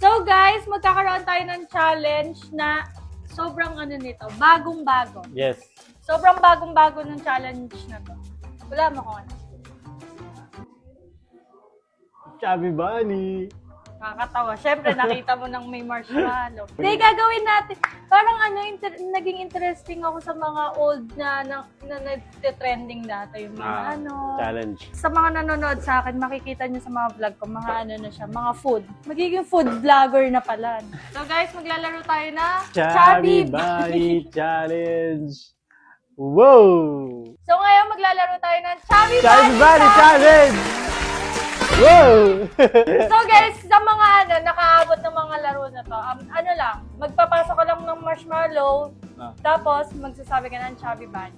So guys, magkakaroon tayo ng challenge na sobrang ano nito, bagong-bago. Yes. Sobrang bagong-bago ng challenge na to. Wala mo kung ano. Chubby Bunny. Nakakatawa. Siyempre, nakita mo nang may marshmallow. Hindi, gagawin natin. Parang ano, naging interesting ako sa mga old na nag-trending dati. Yung mga Challenge. Sa mga nanonood sa akin, makikita nyo sa mga vlog ko, mga ano na siya, mga food. Magiging food vlogger na pala. So guys, maglalaro tayo na Chubby Bunny Challenge. Wow! So ngayon, maglalaro tayo ng Chubby Chubby Bunny Bunny Challenge! Wow! So guys, sa mga ano, nakaabot ng mga laro na to, ano lang, magpapasok ka lang ng marshmallow, tapos magsasabi ka ng Chubby Bunny.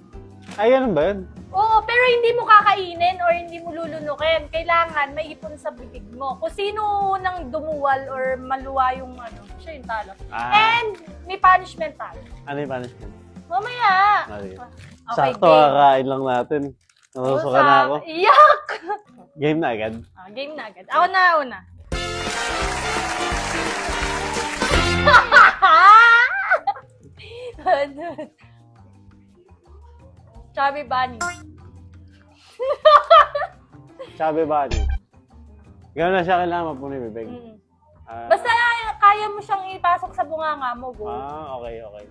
Ay, ano ba yun? Oo, pero hindi mo kakainin or hindi mo lulunukin. Kailangan may ipon sa bibig mo. Kung sino unang dumuwal or maluwa yung ano, siya yung talo. And may punishment tayo. Ano yung punishment? Mamaya. Okay. Okay, Sakto, game. kakain lang natin. Nanusuka na ako. Iyak! Game na agad. Game na agad. Ako na, una. Chubby Bunny. Chubby Bunny. Gano'n na siya kailangan mapuno yung bibig. Basta kaya mo siyang ipasok sa bunganga mo, go. Okay, okay.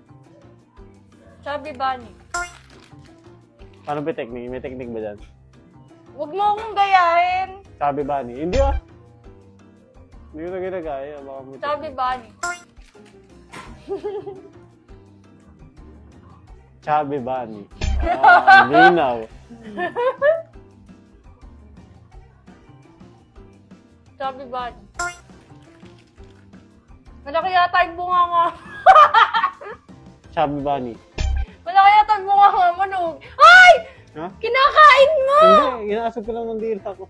Chubby Bunny. Paano ba technique? May technique ba dyan? Huwag mo akong gayahin. Chubby Bunny. Hindi ah. Hindi ko na ginagaya. Baka mo Chubby Bunny. Chubby Bunny. Linaw. Chubby Bunny. Malaki yata yung bunganga. Chubby Bunny. Malaki yata yung bunganga mo, no? Ay! Ha? Kinakain mo! Hindi, ginasap ko lang ng dila ko.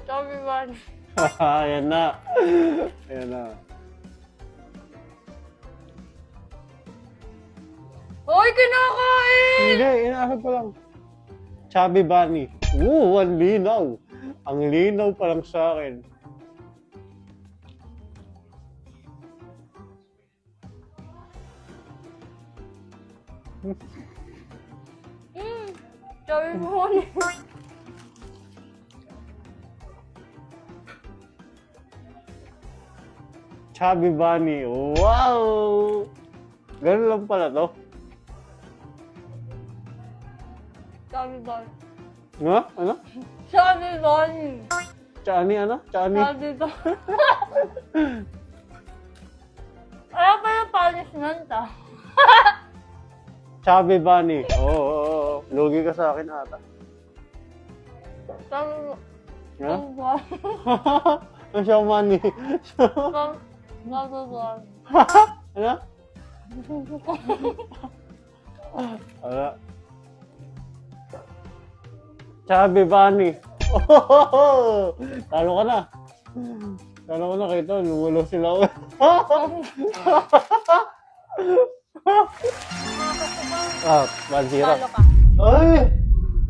Chubby Bunny. Ayan na. Ayan na. Hoy, kinakain! Hindi, inasap ko lang. Chubby Bunny. Ang linaw. Ang linaw pa lang sa akin. Chubby Bunny. Chubby Bunny. Wow! Ganun lang pala to. Chubby Bunny. Nga? Ano? Chubby Bunny. Chani ano? Chani? Chubby Bunny. Ano pa yung punishment, Chubby Bunny. Oo. Lugi ka sa akin ata. Chubby Nga? Bunny. Ang siya money. Chubby Bunny. Ano? Wala. Chubby Bunny. Oh! Talo ka na. Talo ka na kayo to. Lumulo sila. Ah, 1-0. Talo ka. Ay!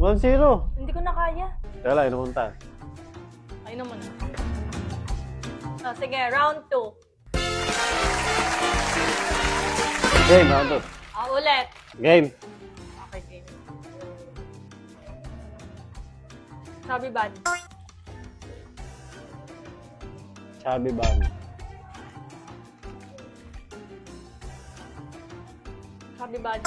1-0. Hindi ko na kaya. Wala, inumunta. Ay naman. Sige, round 2. Game, round 2. Ulit. Game. Okay, game. Chubby Bunny. Chubby Bunny. Chubby Bunny.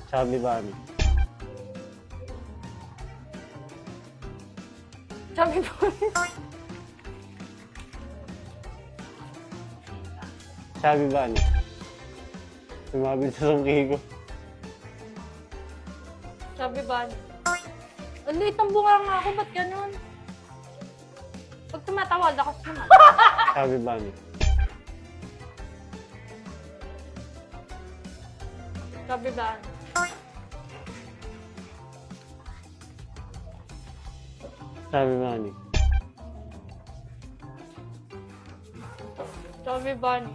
Chubby Bunny. Chubby Bunny. Chubby Bunny. Sumabit sa sungki ko. Chubby Bunny. Ang liit ang bunganga ako, ba't ganun? Pag tumatawag, lakas naman. Chubby Bunny. Chubby Bunny. Chubby Bunny. Chubby Bunny.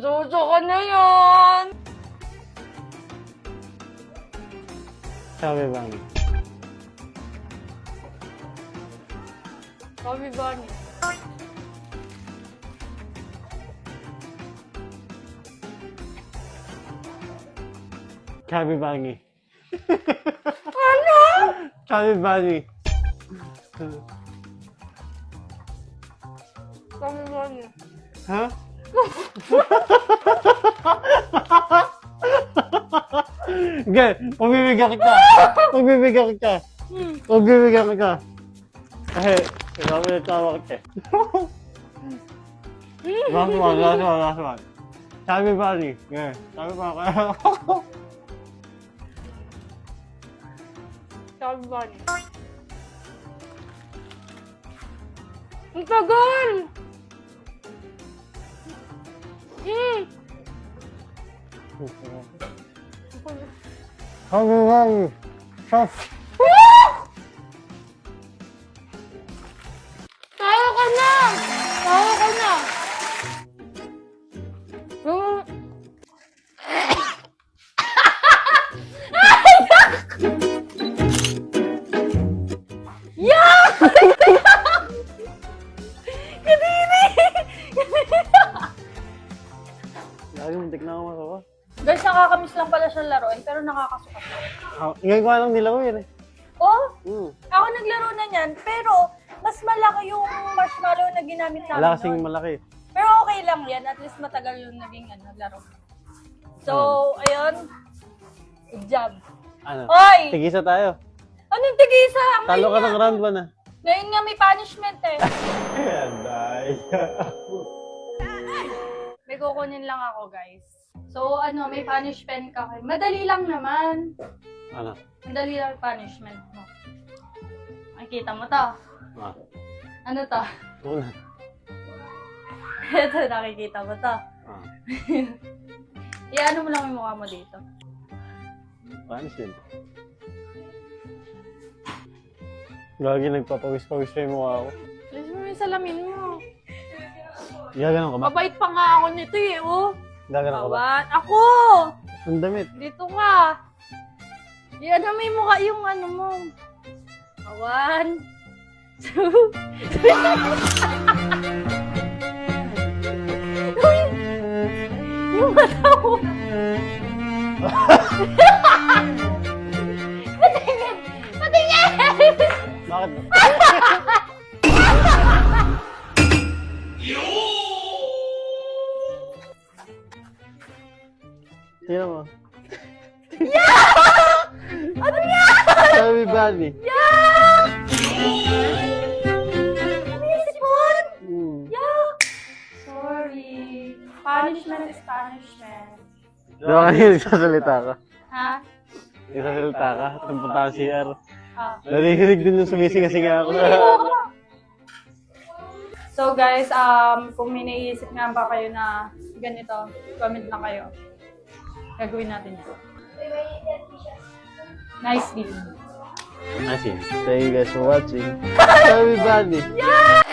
Suso ko na yun! Chubby Bunny. Chubby Bunny. Chubby Bunny. Ano? Chubby Bunny. Chubby Bunny. Ha? Sige, pagbibigyan kita. Pagbibigyan kita. Pagbibigyan kita. Kasi, ikaw mo nagtawa kita. Last one. Chubby Bunny. Yeah, Chubby Bunny. Chubby Bunny. Ang tagal! Chubby Bunny. Tayo ka na! Tayo ka na! Yak! Kadiri! Lagi muntik na ako masawa. Guys, nakakamiss lang pala siya laruin, pero nakakasukat. Ngayon ko lang nila ko yun eh. Oh, Mm. ako naglaro na niyan, pero mas malaki yung marshmallow na ginamit namin Wala kasing doon. malaki. Pero okay lang yan, at least matagal yung naging laro. So, ayun. Good job. Ano? Oy! Tigisa tayo. Anong tigisa? Ang Talo ka ngayon ng round 1 ah. Ngayon nga may punishment eh. Aday. May kukunin lang ako, guys. So, may punishment ka kayo. Madali lang naman. Ano? Madali lang yung punishment mo. Makikita mo to. Ah. Ano to? Una. Ito, nakikita mo to. Ah. Iano mo lang yung mukha mo dito. Paano siya? Gagi, nagpapawis-pawis pa yung mukha ko. Alis mo yung salamin mo. Gaganon ka ba? Mabait pa nga ako nito eh, oh. Gaganon ka ba? Awan. Ako! Ang damit. Dito ka. Yan na may mukha yung ano mo. Awan. Yung mata mo. Patingin! Patingin! Bakit? Tingnan mo. Ano yan? Chubby Bunny. Yak! Ano yung sipon? Mm. Yak! Sorry. Punishment is punishment. Diba kanina nagsasalita ka? Ha? Nagsasalita ka? Nagpunta ka CR. Ah. Narinig din yung sumisinga-singa ako. So guys, kung may naiisip nga ba kayo na ganito, comment lang kayo. Gagawin natin yan. Nice video. Nice. Thank you guys for watching. Chubby Bunny. Yeah!